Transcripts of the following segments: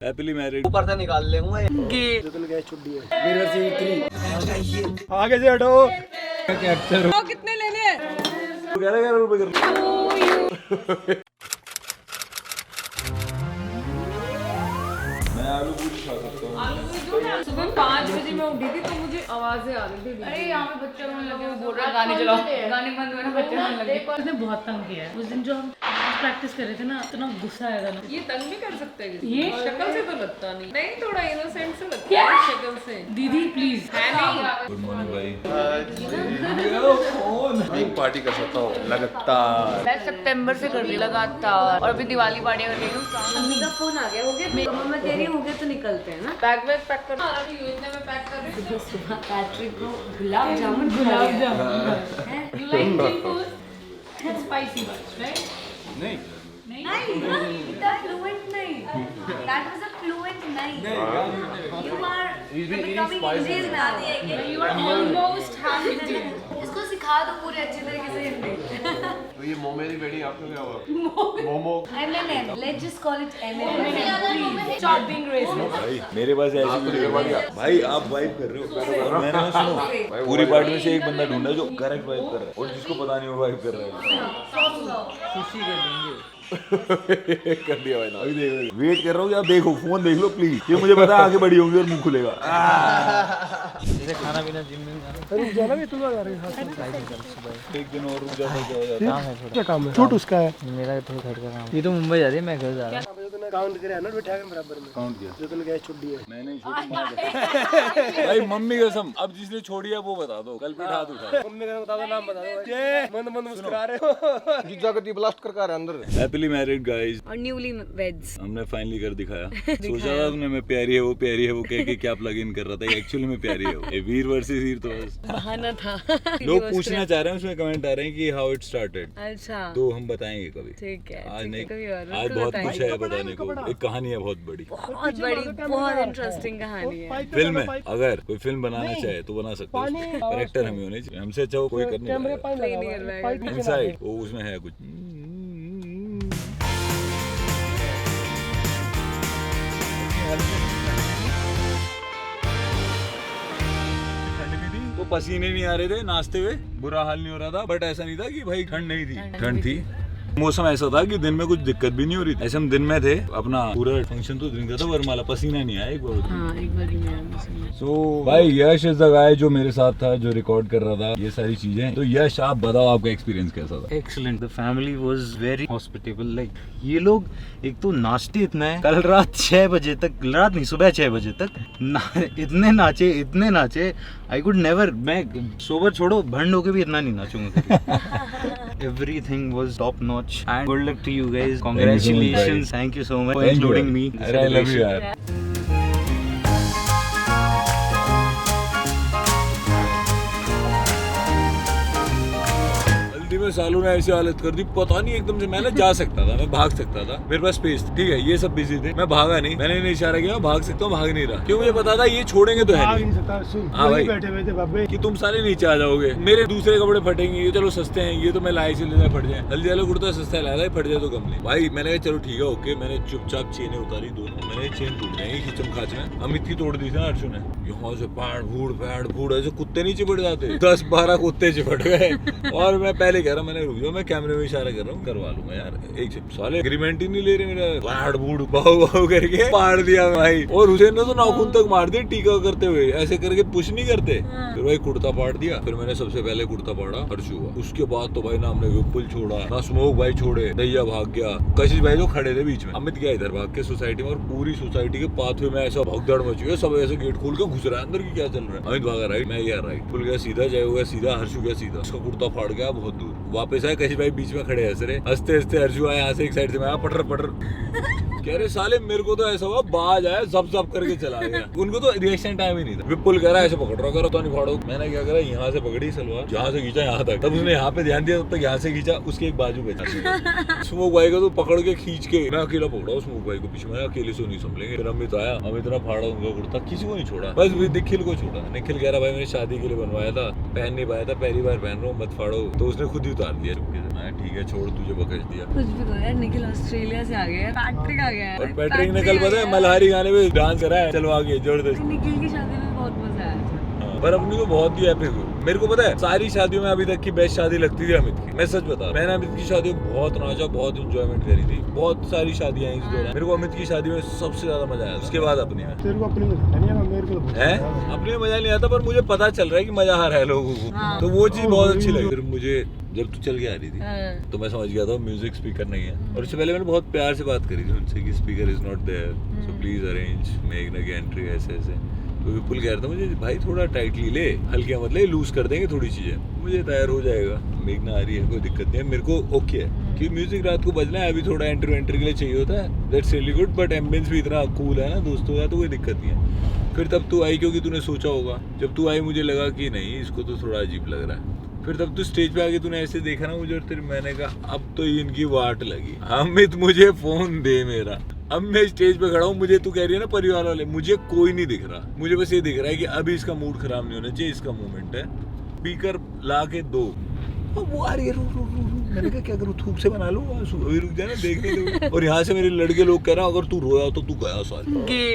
Happily married. ऊपर से निकाल ले आगे से हटो। कितने लेने हैं? 11 रुपए कर। मैं आलू पूरी खा सकता हूँ। सुबह 5 बजे मैं उठी थी तो मुझे आवाजें आ रही थी। अरे यहाँ पे बच्चे रोने लगे, वो बोल रहा है गाने चलाओ, गाने बंद हुए ना, बच्चे रोने लगे। उसने बहुत तंग किया है। उस दिन जो हम प्रैक्टिस कर रहे थे ना, इतना गुस्सा आया था ना। ये तंग भी कर सकते हैं ये शक्ल से तो लगता नहीं। नहीं थोड़ा इनोसेंट से लगता है शक्ल से। दीदी प्लीज है नहीं। गुड मॉर्निंग भाई। एक पार्टी कर सकता हूँ लगातार। मैं सितंबर से कर रही हूँ लगातार, और अभी दिवाली पार्टियां कर रही हूँ। मम्मी का फोन आ गया, हो गया मम्मा कह रही हो गया तो निकलते हैं ना। बैग वैग पैक कर। अभी इतने में पैक कर रही हूँ। सुबह पैट्रिक को gulab jamun You like Jingles? It's spicy ones, right? नहीं fluent नहीं, that was a fluent नहीं। You are becoming Indian now। You are almost half Indian. इसको सिखा दो पूरे अच्छे तरीके से हिंदी। तो ये मोमेरी बेटी आपको क्या हुआ? Momo. MMM, let's just call it MMM। Stop being racist. भाई मेरे पास ऐसी वीडियो भाई आप वाइब कर रहे हो। मैंने ना सुनो पूरी पार्टी में से एक बंदा ढूंढा जो करेक्ट वाइब कर रहा है और जिसको पता नहीं वो वाइब कर रहा है। खुशी कर देंगे। कर दिया भाई ना। अभी देखो वेट कर रहा हूँ। आप देखो फोन देख लो प्लीज। ये मुझे पता है आगे बढ़ी होंगी और मुंह खुलेगा। जैसे खाना पीना जिम में जाना भी तुम जा रहे हो। एक दिन और रुक जाता क्या हो जाता। काम है थोड़ा। क्या काम है? शूट उसका है। मेरा थोड़ा घर का काम। ये तो मुंबई जा रही है, मैं घर जा रहा हूँ। काउंट करे ना बिठा के बराबर में काउंट किया जो तुमने गैस छुट्टी है। मैंने शूटिंग मार दी। भाई मम्मी कसम अब जिसने छोड़ी है वो बता दो। कल पे हाथ उठा। मम्मी का बता दो, नाम बता दो। ये मंद मंद मुस्कुरा रहे हो। जीजा गति ब्लास्ट कर रहा है अंदर। Happily married guys. और न्यूली वेड्स। हमने फाइनली कर दिखाया। सोचा था तुमने मैं प्यारी है वो कह के क्या प्लग इन कर रहा था। एक्चुअली में प्यारी है वो। ये वीर वर्सेस वीर तो बस बहाना था। लोग पूछना चाह रहे हैं, उसमें कमेंट आ रहे हैं कि हाउ इट स्टार्टेड। अच्छा तो हम बताएंगे कभी। ठीक है, आज नहीं, कभी और आज बहुत कुछ है बताने को। एक कहानी है बहुत बड़ी, बहुत बड़ी, बहुत इंटरेस्टिंग कहानी है। फिल्म है। अगर कोई फिल्म बनाना चाहे तो बना सकते हैं। कैरेक्टर हमें होने चाहिए। हमसे अच्छा कोई कर नहीं पाएगा। इनसाइड वो उसमें है कुछ। तो पसीने नहीं आ रहे थे नाचते हुए, बुरा हाल नहीं हो रहा था। बट ऐसा नहीं था कि भाई ठंड नहीं थी। ठंड थी। मौसम ऐसा था कि दिन में कुछ दिक्कत भी नहीं हो रही थी। ऐसे हम दिन में थे, अपना पूरा फंक्शन तो दिन का था। वरमाला पसीना नहीं आया एक बार। हाँ, एक बार ही मैं सो भाई यश इज द गाय जो मेरे साथ था, जो रिकॉर्ड कर रहा था ये सारी चीजें। तो यश आप बताओ आपका एक्सपीरियंस कैसा था? Excellent. The family was very hospitable. Like ये लोग एक तो नाचते इतना है। कल रात 6 बजे तक, रात नहीं सुबह 6 बजे तक इतने नाचे। I could never. मैं सोबर छोड़ो, भंड होके भी इतना नहीं नाचूंगा। Everything was top notch and good luck to you guys. Congratulations. Thank you so much for including me. I love you यार। में सालों ने ऐसी हालत कर दी, पता नहीं एकदम से। मैं ना जा सकता था, मैं भाग सकता था, मेरे पास स्पेस थी। ठीक है, ये सब बिजी थे, मैं भागा नहीं। मैंने इन्हें इशारा किया भाग सकता हूँ, भाग नहीं रहा। क्यों? मुझे पता था ये छोड़ेंगे तो है नहीं। हाँ भाई बैठे हुए थे बाबे कि तुम सारे नीचे आ जाओगे, मेरे दूसरे कपड़े फटेंगे। ये चलो सस्ते हैं, ये तो मैं लाए से लेना फट जाए। हल्दी वाला कुर्ता सस्ता लाया था, फट जाए तो कम ले। भाई मैंने कहा चलो ठीक है ओके। मैंने चुपचाप चेनें उतारी दोनों। मैंने चेन टूट जाएगी खिचम खाच में। अमित की तोड़ दी थी ना अर्शु ने। यहाँ से पैड फूड ऐसे कुत्ते नहीं चिपट जाते। 10-12 कुत्ते चिपट गए। और मैं पहले कह रहा मैंने रुक जाओ, मैं कैमरे में इशारा कर रहा हूँ, करवा लूंगा यार। एक साले एग्रीमेंट ही नहीं ले रहे। मेरा पैड फूड बाहु करके पाड़ दिया भाई। और उसे ना तो नाखून तक मार दिया टीका करते हुए। ऐसे करके पुश नहीं करते। फिर भाई कुर्ता पाड़ दिया। फिर मैंने सबसे पहले कुर्ता पाड़ा हर्षु हुआ। उसके बाद तो भाई ना हमने विपुल छोड़ा, ना स्मोक भाई छोड़े, दैया भाग गया। कशिश भाई जो खड़े थे बीच में। अमित गया इधर भाग के सोसाइटी में। और पूरी सोसाइटी के पाथवे में ऐसा भगदड़ मच गया। सब ऐसे गेट खोल के घुस रहा है अंदर की क्या चल रहा है। अमित भागा राइट, मैं गया राइट। विपुल गया सीधा, जय हो गया सीधा, हर्षु गया सीधा। उसका कुर्ता फाड़ गया बहुत दूर। वापस आए, कशिश भाई बीच में खड़े हंस रहे। हंसते हंसते हर्षु आया यहाँ से एक साइड से, मैं पटर कह रहे साले मेरे को तो ऐसा हुआ बाज आया जब करके चला गया। उनको तो रिएक्शन टाइम ही नहीं था। विपुल कह रहा है ऐसे पकड़ रहा करो तो नहीं फाड़ो। मैंने क्या करा, यहाँ से पकड़ी सलवार, जहाँ से खींचा यहाँ तक। तब उसने यहाँ पे ध्यान दिया, तब तक यहाँ से खींचा उसके एक बाजू पे। स्मोक भाई को तो पकड़ के खींच के मैं अकेला पकड़ा स्मोक भाई को पीछे। मैं अकेले से नहीं संभलेंगे। फिर अमित आया, अमित ने फाड़ा उनका कुर्ता, किसी को नहीं छोड़ा, बस निखिल को छोड़ा। निखिल कह रहा भाई मैंने शादी के लिए बनवाया था, पहन नहीं पाया था, पहली बार पहन रहा हूँ, मत फाड़ो। तो उसने खुद ही उतार दिया चुपके से। हाँ ठीक है छोड़, तुझे बकच दिया। कुछ भी करो यार, निखिल ऑस्ट्रेलिया से आ गया है, पैट्रिक आ गया है। और पैट्रिक ने कल पता है मल्हारी गाने में डांस करा है। चलो आगे जबरदस्त। निखिल की शादी में बहुत मजा आया था। पर अपनी को बहुत ही एपिक हुई। मेरे को पता है सारी शादियों में अभी तक की बेस्ट शादी लगती थी अमित की। मैं सच बता रहा हूं, मैंने अमित की शादी में बहुत नाचा, बहुत इंजॉयमेंट करी थी। बहुत सारी शादियां इस दौरान, मेरे को अमित की शादी में सबसे ज्यादा मजा आया। उसके बाद अपनी में तेरे को अपनी में नहीं आया, मेरे को है अपने में मजा नहीं आता, पर मुझे पता चल रहा है कि मजा आ रहा है लोगों को। तो वो चीज बहुत अच्छी लगी। फिर मुझे जब तू चल के आ रही थी तो मैं समझ गया था म्यूजिक स्पीकर नहीं है। और उससे पहले मैंने बहुत प्यार से बात करी थी उनसे कि speaker is not there, so please arrange मेघना की एंट्री ऐसे ऐसे। तो विपुल कह रहा था मुझे भाई थोड़ा टाइटली ले, हल्के मतलब लूज कर देंगे थोड़ी चीजें, मुझे तैयार हो जाएगा। मेघना आ रही है, कोई दिक्कत नहीं है, मेरे को ओके है कि म्यूजिक रात को बजना है। अभी थोड़ा एंट्री के लिए चाहिए होता है, that's really good, but ambience भी इतना कूल है ना दोस्तों का, तो कोई दिक्कत नहीं है। फिर तब तू आई क्योंकि तूने सोचा होगा, जब तू आई मुझे लगा कि नहीं इसको तो थोड़ा अजीब लग रहा है। फिर तब तू स्टेज पे आके तूने ऐसे देखा ना मुझे, और तेरे मैंने कहा अब तो इनकी वाट लगी, अमित मुझे फोन दे मेरा। अब मैं स्टेज पे खड़ा हूँ, मुझे तू कह रही है ना परिवार वाले, मुझे कोई नहीं दिख रहा, मुझे बस ये दिख रहा है कि अभी इसका मूड खराब नहीं होना चाहिए, इसका मोमेंट है। स्पीकर ला के दो, वो आ रही है, रो। मैंने कहा क्या करूँ, थूक से बना लो, अभी रुक जाए ना देखने दो। और यहाँ से मेरे लड़के लोग कह रहे हैं अगर तू रोया तो तू गया साल।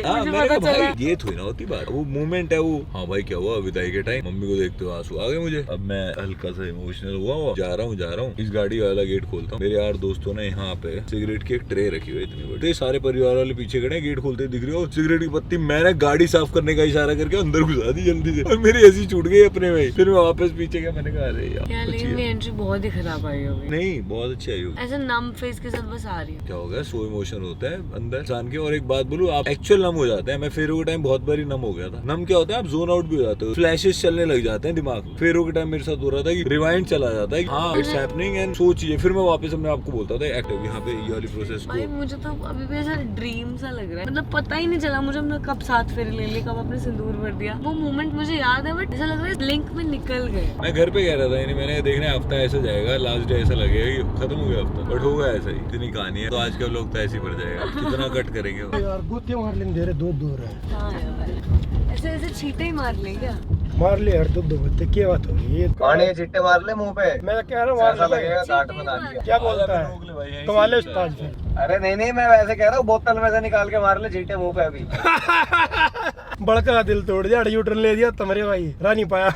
हाँ मैंने कहा भाई ये थोड़ी ना होती बात, वो मोमेंट है वो। हाँ भाई क्या हुआ, विदाई के टाइम मम्मी को देखते हुए आंसू आ गए मुझे। अब मैं हल्का सा इमोशनल हुआ, जा रहा हूँ इस गाड़ी वाला गेट खोलता हूँ। मेरे यार दोस्तों ने यहाँ पे सिगरेट की एक ट्रे रखी हुई इतनी बड़ी, सारे परिवार वाले पीछे खड़े, गेट खोलते दिख रही हो सिगरेट की पत्ती। मैंने गाड़ी साफ करने का इशारा करके अंदर घुसा दी जल्दी से, और मेरी ऐसी छूट गई अपने में। फिर मैं वापस पीछे गया, मैंने कहा अरे यार एंट्री बहुत ही खराब आई होगी। नहीं बहुत अच्छी आई होगी, ऐसा नम फेस के साथ बस आ रही है। क्या होगा, सो इमोशन होता है अंदर इंसान के। और एक बात बोलूं, आप एक्चुअल नम हो जाते हैं। मैं फेरो के टाइम बहुत बारी नम हो गया था। नम क्या होता है, आप जोन आउट भी हो जाते हो, फ्लैशेस चलने लग जाते हैं दिमाग में। फेरो के टाइम मेरे साथ हो रहा था कि रिवाइंड चला जाता है, हाँ इट्स हैपनिंग एंड सोचिए। फिर मैं वापस अपने आपको बोलता था एक्टिव यहाँ पे ये वाली प्रोसेस भाई मुझे तो अभी भी ऐसा ड्रीम सा लग रहा है, मतलब पता ही नहीं चला मुझे हमने कब साथ फेरे ले ली, कब अपने सिंदूर भर दिया। वो मोमेंट मुझे याद है, बट ऐसा लग रहा है लिंक में निकल गए। मैं घर पे कह रहा था, यानी मैंने देखना हफ्ता ऐसा जाएगा, लास्ट डे ऐसा लगेगा कि खत्म हो गया हफ्ता, बट होगा ऐसा ही। इतनी कहानी है, तो आज का लोग तो ऐसे ही पड़ जाएगा, कितना कट करेंगे यार गुत्ते मार लेंगे, दे रहे दूर है। हाँ यार ऐसे ऐसे छींटे ही मार ले क्या? मार ले यार, दूध बत्ते क्या बात होगी ये, पानी चिट्टे मार ले मुंह पे, मैं कह रहा हूँ मार ऐसा ले। लगेगा गांठ बना दिया। क्या बोलता है तुम्हारे उस्ताद फिर? अरे नहीं मैं वैसे कह रहा हूँ, बोतल में से निकाल के मार ले चिट्टे मुंह पे अभी। बड़का दिल तोड़ दिया, यूटर्न ले दिया तुम्हारे भाई, रह नहीं पाया।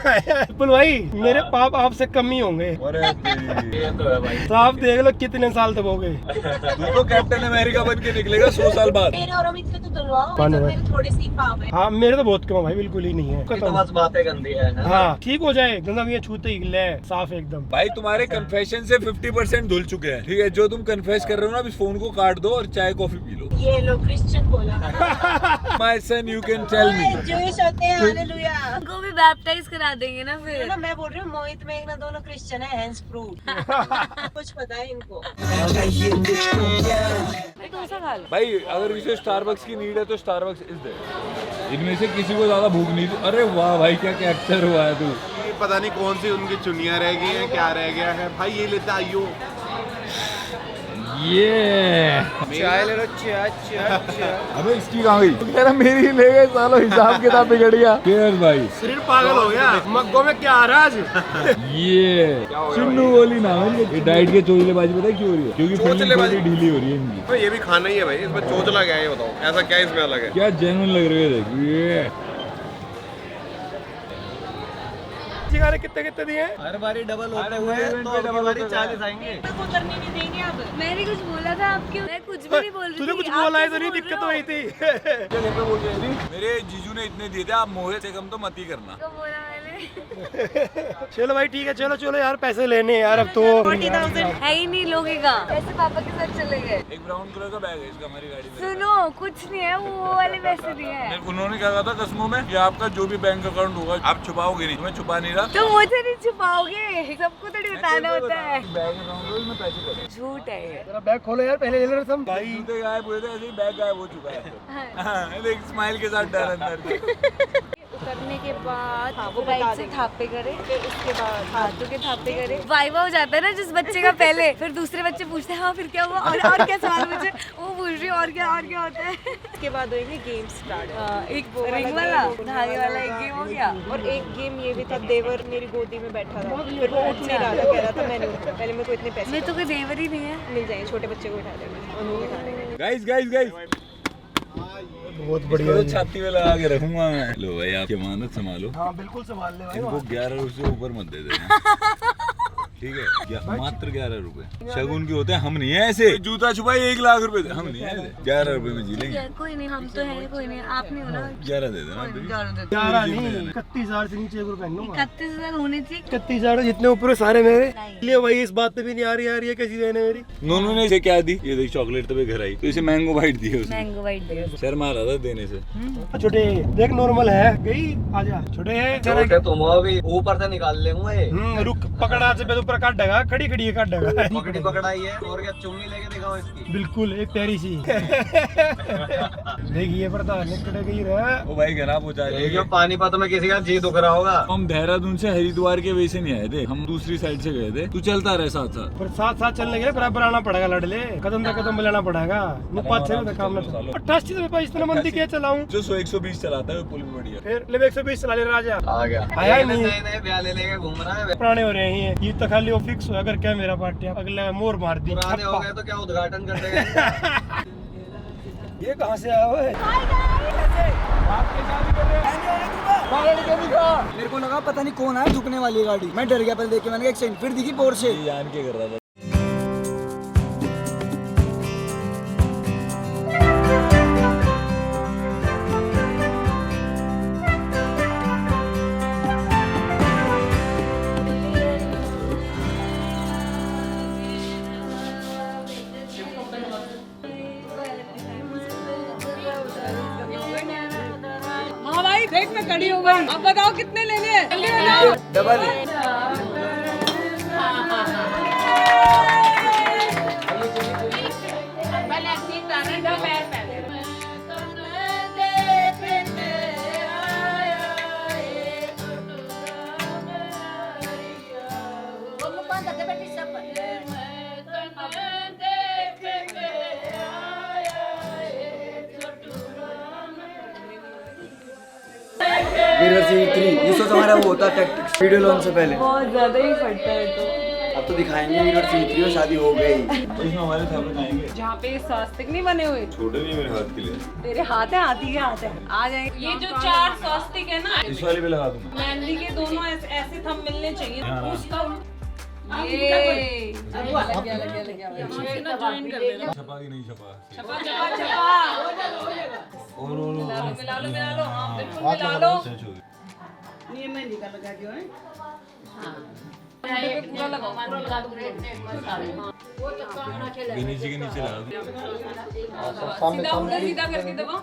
विपुल भाई मेरे पाप आपसे कम ही होंगे, ये तो है भाई। तो आप देख लो कितने साल तक हो गए। तू तो कैप्टन अमेरिका बन के निकलेगा 100 साल बाद। मेरे और अमित से तो तुलवाओ, पानी तो भाई। मेरे थोड़े सी पाव है। हाँ मेरे तो बहुत कम है भाई, बिल्कुल ही नहीं है। ये तो बस बातें गंदी है ना? हाँ ठीक हो जाए, गंगा भी छूते ही ले साफ एकदम। भाई तुम्हारे कन्फेशन से 50% धुल चुके हैं, ठीक है? जो तुम कन्फेस कर रहे हो ना, अभी फोन को काट दो और चाय कॉफी पी लो। ये लो क्रिश्चियन बोला। My son you can tell me. Juice होते हैं, हालेलुया। उनको भी बैप्टाइज करा देंगे ना फिर। ना मैं बोल रही हूँ मोहित में एक ना दोनों क्रिश्चियन है, हैंस प्रूफ। कुछ पता है इनको। डोसा खा लो। भाई अगर किसी स्टारबक्स की नीड है तो स्टारबक्स इज देयर। इनमें से किसी को ज्यादा भूख नहीं थी। अरे वाह भाई क्या कैप्चर हुआ है तू। पता नहीं कौन सी उनकी चुनिया रह गई है, क्या रह गया है भाई। ये लेता आइयो, ये चाय ले लो, चाय। अबे इसकी कहाँ गई? कह रहा मेरी ले गए सालों, हिसाब किताब बिगड़ गया। केयर भाई शरीर पागल हो गया, मग्गों में क्या आ रहा है आज? ये चुन्नू बोली ना है ये डाइट के चोचलेबाजी पता है क्यों हो रही है? क्योंकि फंडिंग थोड़ी ढीली हो रही है इनकी। तो ये भी खाना ही है भाई, इसमें चोचला क्या है ये बताओ, ऐसा क्या इसमें अलग है? क्या जेन्युइन लग रही है देख ये। सिगारे कितने कितने दिए? हर बारी डबल होते हुए तो अगली बारी 40 आएंगे। उतरने नहीं देंगे अब। मैंने कुछ बोला था आपके, मैं कुछ भी नहीं बोल रही तूने थी। कुछ आप बोला है कैसे तो नहीं, बोल दिक्कत रहे वही थी। मेरे जीजू ने इतने दिए थे, आप मोहित से कम तो मत ही करना। हो? बोला मैंने। चलो भाई ठीक है, चलो यार पैसे लेने हैं यार अब तो। 40,000 है ही नहीं लोगेगा, ऐसे पापा के साथ चले गए। एक ब्राउन कलर का बैग है इसका हमारी गाड़ी में। सुनो कुछ नहीं है, वो वाले पैसे दिए हैं। उन्होंने क्या कहा था कस्मों में कि आपका जो भी बैंक अकाउंट होगा आप छुपाओगे नहीं। मैं छुपा नहीं रहा। तुम मुझे नहीं छुपाओगे, सबको थोड़ी बताना होता है। बैंक अकाउंट में पैसे पड़े। झूठ है ये। तेरा बैग खोलो यार, पहले ले लो तुम भाई। जूते गायब हुए थे, ऐसे ही बैग गायब हो चुका है। हाँ, देख स्माइल के साथ डर अंदर। करने के बाद हाँ, वो राइट बता से देंगे। थापे करे, फिर उसके बाद हाथों के थापे करे। वाइवा हो जाता है ना जिस बच्चे का पहले, फिर दूसरे बच्चे पूछते हैं हाँ फिर क्या हुआ और क्या सवाल पूछे, वो पूछ रही है और क्या होता है। उसके बाद होंगे गेम स्टार्ट। एक रिंग वाला धागे वाला एक गेम हो गया। और एक गेम ये भी था, देवर मेरी गोदी में बैठा था, फिर वो उठ नहीं रहा था, कह रहा था मैं नहीं उठता, पहले मेरे को इतने पैसे मैं तो कोई देवर ही नहीं है। मिल जाएंगे, छोटे बच्चे को उठा देंगे, उन्होंने उठा देंगे। गाइस बहुत बढ़िया तो है। छाती में लगा के रखूंगा मैं। लो भाई आपकी अमानत संभालो, हाँ बिल्कुल संभाल ले भाई। इनको 11 रुपए से ऊपर मत दे देना। ठीक है, मात्र 11 रुपए शगुन के होते हैं, हम नहीं है ऐसे। जूता छुपाई 1 लाख रुपए दे, हम नहीं है ऐसे। 11 रुपए में जी लेंगे। कोई नहीं, हम तो हैं, कोई नहीं, आप नहीं हो ना। 11 दे देना। 11 नहीं, 31,000 से नीचे एक रुपए नहीं दूंगा। 31,000 होने चाहिए। 31,000 जितने ऊपर सारे मेरे लिए भाई। इस बात पे भी नहीं आ रही है कैसी बहन है मेरी। नोनू ने इसे क्या दी, ये देख चॉकलेट तो पे घर आई, तो इसे मैंगो बाइट दी है उसने। मैंगो वाइट दिया। शर्म आ रहा था देने से। छोटे देख नॉर्मल है, गई आजा छोटे है। छोटे तुम हो अभी, ऊपर से निकाल ले रुक, पकड़ा से ऊपर काट देगा, खड़ी खड़ी काट देगा। पकड़ी पकड़ाई है, और क्या चुम्मी लेके दिखाओ इसकी। बिल्कुल एक प्यारी सी। देखिए प्रधान निकल गई रहा। ओ भाई घर आप पहुंचा ये लेंगे। जो पानीपत में किसी का जी दुख रहा होगा। हम देहरादून से हरिद्वार के वे से नहीं आए थे, हम दूसरी साइड से गए थे। तू चलता रहे साथ साथ। पर साथ साथ चलने के लिए बराबर आना पड़ेगा, लड़ले कदम पे कदम मिलाना पड़ेगा। मैं 5-6 रुपए काम ना 88 रुपए इतना मंदी क्या चलाऊं। जो 100-120 चलाता है वो पुल में बढ़िया। फिर ले 120 चला ले राजा। आ गया आया ही नहीं। नए नए ब्याह ले लेके घूम रहा है। पुराने हो रहे हैं ये तो खाली वो फिक्स हुआ कर क्या मेरा पार्टिया अगला मोर मार दी। पुराने हो गए तो क्या उद्घाटन कर देगा। ये कहाँ से आया हुआ है? मेरे को लगा पता नहीं कौन है झुकने वाली गाड़ी, मैं डर गया पहले देख के, मैंने कहा एक सेकंड, फिर दिखी पोर्शे। ये जान के कर रहा था। हाँ भाई देख मैं खड़ी हो गई, अब बताओ कितने लेने हैं, जल्दी बताओ। डबल वीरवर सीरीज 3 ये सोच हमारा वो होता टैक्टिक्स वीडियो लॉन्च से पहले। बहुत ज्यादा ही फटता है तो। अब तो दिखाएंगे वीरवर सीरीज 3 और शादी हो गई। इसमें हमारे सामने खाएंगे। जहाँ पे स्वास्तिक नहीं बने हुए, छोटे नहीं मेरे हाथ के लिए। तेरे हाथ है, हाथी के हाथ है, आ जाएंगे। ये जो 4 स्वास्तिक है ना, इस वाले पे लगा दूंगा। मेहंदी के दोनों ऐसे थंब मिलने चाहिए। हाँ। उसका ये लग गया। ज्वाइन कर देना। छपा कि नहीं छपा? छपा मिला लो हाँ बिल्कुल मिला लो। ये मैं निकाल लगा क्यों है? पूरा लगाओ, पूरा लगा दो। नीचे के नीचे लगा दूं। सीधा उल्टा सीधा करके दबाओ।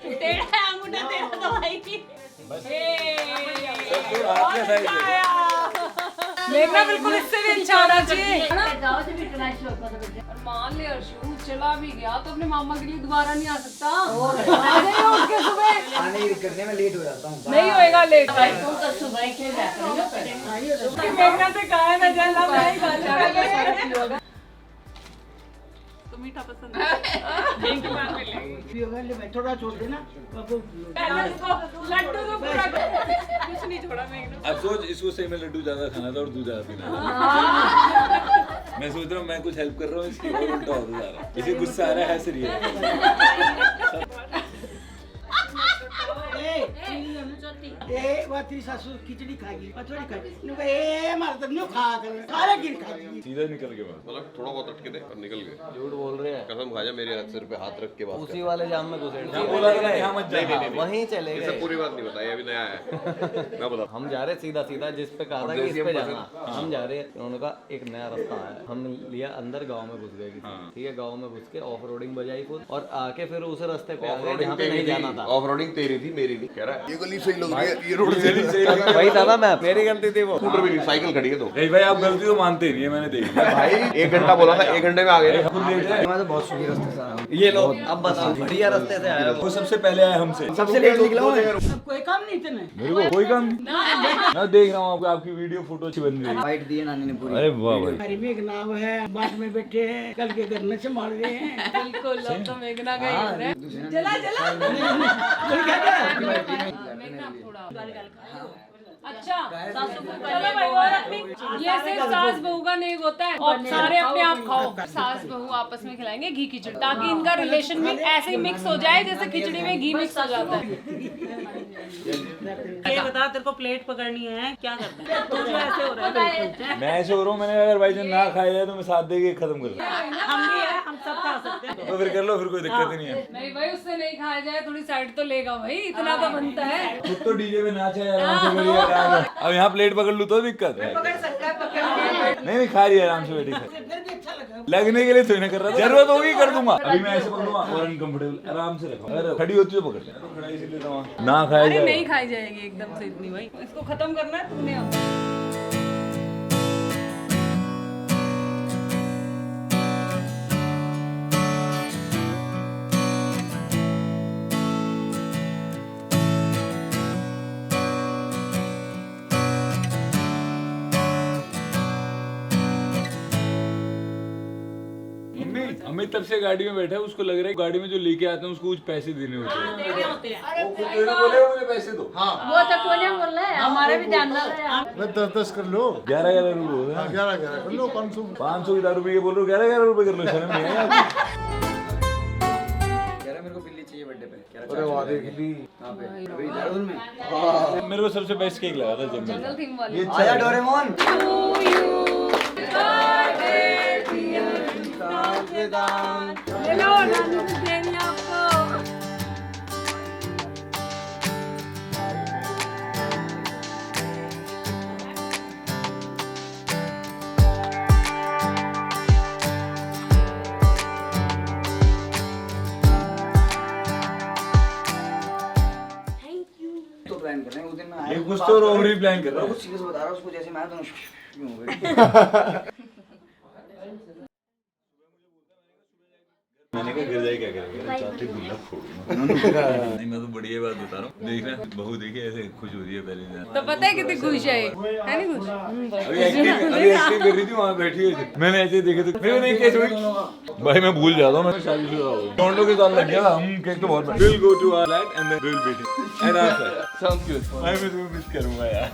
टेढ़ा है अंगूठा तेरा तो भाई। देखना बिल्कुल इससे भी अच्छा होना चाहिए। और मान ले अर्शु चला भी गया तो अपने मामा के लिए दोबारा नहीं आ सकता। आ जाइए उठ के सुबह। आने करने में लेट हो जाता हूँ। नहीं होएगा लेट। देखना से कहा है मैं जला मैं तो मीठा पसंद है। थोड़ा छोड़ देना। पहले उसको लड्डू तो पूरा कुछ नहीं छोड़ा मैं एकदम। अब सोच इसको सही में लड्डू ज्यादा खाना था और दूध ज्यादा पीना था। मैं सोच रहा हूँ मैं कुछ हेल्प कर रहा हूँ, इसकी और उल्टा होता जा रहा है। इसे गुस्सा आ रहा है हंस रही है। सासू खिचड़ी खाएगी थोड़ी खाएगी मार तक नो खा कर सारा गिर खाएगी। सीधा निकल के बाद मतलब थोड़ा बहुत अटके थे और निकल गए। झूठ बोल रहे हैं। कसम खा जा, मेरे हाथ सिर पे हाथ रख के बात उसी वाले जाम में घुसे। बोला था ना यहाँ मत जा। वहीं चले ये सब गए। पूरी बात नहीं बताई, अभी नया है। मैं बता हम जा रहे सीधा सीधा जिस पे कहा था कि इस पे जाना, हम जा रहे हैं। उन्होंने कहा एक नया रास्ता है, हम लिया अंदर गांव में घुस गए। ठीक है, गांव में घुस के ऑफ रोडिंग बजाई खुद और आके फिर उस रास्ते पे आ गए जहाँ पे नहीं जाना था। ऑफ रोडिंग तेरी थी, मेरी नहीं। कह रहा है ये गली सही लग रही है, ये रोड सही। वही था ना, मैं मेरी गलती थी वो। स्कूटर भी नहीं, साइकिल खड़ी है तो। नहीं भाई आप गलती तो मानते नहीं है, मैंने देखी। भाई 1 घंटा बोला था, 1 घंटे में आ गए। मैं तो बहुत सुखी रास्ते से आया हूँ। ये लो अब बताओ बढ़िया रास्ते से आया वो सबसे पहले आया हमसे। सबसे लेट निकला हूँ मैं। अब कोई काम नहीं इतने मेरे को कोई काम नहीं। मैं देख रहा हूँ आपको, आपकी वीडियो फोटो अच्छी बन रही है। फाइट दी है नानी ने पूरी। अरे वाह भाई। हमारी में एक नाव है, बाट में बैठे हैं, कल के घर में संभाल रहे हैं। बिल्कुल अब तो मेघना का ही हो रहा है। जला जला मेघना थोड़ा अच्छा। चलो भाई और अपनी ये सिर्फ सास बहू का नहीं होता है, और सारे अपने आप खाओ। सास बहू आपस में खिलाएंगे घी खिचड़ी, ताकि इनका रिलेशन भी ऐसे ही मिक्स हो जाए जैसे खिचड़ी में घी मिक्स हो जाता है। ये बता तेरे को प्लेट पकड़नी है क्या करना है? तू जो ऐसे हो रहा है मैं ऐसे हो रहा हूँ, मैंने अगर भाईजान ना खाया जाए तो मैं साथ दे के खत्म कर दूँ। हम भी है, हम सब खा सकते हैं। तो फिर कर लो, फिर कोई दिक्कत ही नहीं है। नहीं भाई उससे नहीं खाया जाए, थोड़ी साइड तो लेगा भाई, इतना तो बनता है। खुद तो डीजे में नाचा है, आराम से करिए आराम से। अब यहाँ प्लेट पकड़ लूँ तो दिक्कत है। पकड़ सकता है, पकड़ नहीं खा रही है आराम से बैठी खा। फिर भी अच्छा लगा। लगने के लिए तो नहीं कर रहा, जरूरत होगी कर दूंगा। अभी मैं ऐसे पकड़ूंगा और अनकंफर्टेबल आराम से रखो। अगर खड़ी होती है तो पकड़ ले, खड़ा इसीलिए तो वहाँ ना खाया अरे जाए। नहीं खाई जाएगी एकदम से इतनी भाई, इसको खत्म करना है तुमने अब। अमित तब से गाड़ी में बैठा है, उसको लग रहा है गाड़ी में जो लेके आते हैं उसको कुछ पैसे देने होते हैं। वो खुद बोले मुझे पैसे दो। वो तो कोने बोल रहा है, हमारे भी ध्यान रहा है। मैं 10-10 कर लो। 11-11 रुपए 11-11 कर लो 500 500 की रुपये बोल रहे हो, 11-11 रुपए कर लो। शर्म नहीं है आपको? कह रहा मेरे को बिल्ली चाहिए बर्थडे पे। कह रहा अरे वाह देख ली। कहाँ पे? अभी देहरादून में। मेरे को सबसे बेस्ट केक लगा था जंगल। जंगल थीम वाली। ये आया डोरेमोन। ले लो नानी ने दे दिया आपको। तो प्लान कर रहे हैं उस दिन मैं आया। ये कुछ तो रोबरी प्लान कर रहा मैं है। कुछ सीरियस बता रहा हूँ उसको, जैसे मैं तो हो गई। मैंने कहा गिर जाए क्या करेगा, चाहते गुल्ला फोड़ूंगा। नहीं मैं तो बढ़िया बात बता रहा हूँ, देखना बहू देखिए ऐसे खुश हो रही है पहले दिन। तो पता है कितनी खुश है नहीं खुश? अभी एक्टिंग कर रही थी वहाँ बैठी हुई थी, मैंने ऐसे देखे तो मेरे को देख कैसे हुई भाई, मैं भूल जाता हूँ, मैं शादीशुदा हो गया। टोंडो के साथ लग गया था, हम केक तो बहुत बड़ा। We'll go to our flat and then we'll beat it. And after. Sounds good. मैं भी तुम्हें मिस करूँगा यार।